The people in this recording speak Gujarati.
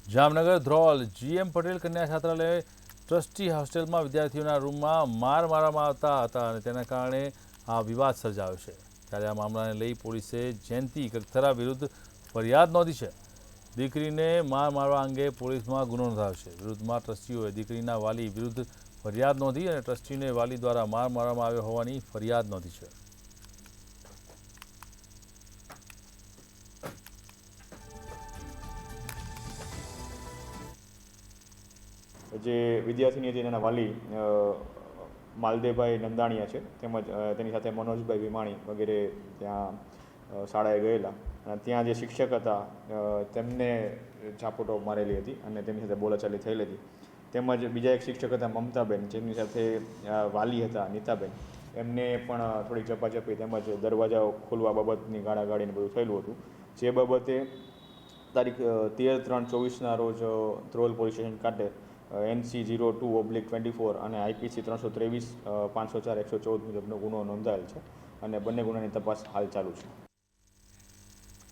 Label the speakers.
Speaker 1: જામનગર ધ્રોલ GM પટેલ કન્યા છાત્રાલય ટ્રસ્ટી હોસ્ટેલમાં વિદ્યાર્થીઓના રૂમમાં માર મારવામાં આવતા હતા અને તેના કારણે આ વિવાદ સર્જાયો છે। ત્યારે આ મામલાને લઈ પોલીસે જયંતિ ગરથરા વિરુદ્ધ ફરિયાદ નોંધી છે। દીકરીને માર મારવા અંગે પોલીસમાં ગુનો નોંધાયો છે। વિરુદ્ધમાં ટ્રસ્ટીઓએ દીકરીના વાલી વિરુદ્ધ ફરિયાદ નોંધી અને ટ્રસ્ટીને વાલી દ્વારા માર મારવામાં આવ્યો હોવાની ફરિયાદ નોંધી છે।
Speaker 2: જે વિદ્યાર્થીની હતી એના વાલી માલદેવભાઈ નંદાણીયા છે, તેમજ તેની સાથે મનોજભાઈ વિમાણી વગેરે ત્યાં શાળાએ ગયેલા અને ત્યાં જે શિક્ષક હતા તેમને ઝાપટો મારેલી હતી અને તેમની સાથે બોલાચાલી થયેલી હતી। તેમજ બીજા એક શિક્ષક હતા મમતાબેન, જેમની સાથે વાલી હતા નીતાબેન, એમને પણ થોડીક ઝપાઝપી તેમજ દરવાજાઓ ખોલવા બાબતની ગાળાગાળીને બધું થયેલું હતું। જે બાબતે તારીખ 13/3/24ના રોજ ધ્રોલ પોલીસ સ્ટેશન ખાતે NC 02/24 અને IPC 323 504 114 મુજબનો ગુનો નોંધાયેલ છે અને બંને ગુનાની તપાસ હાલ ચાલુ છે।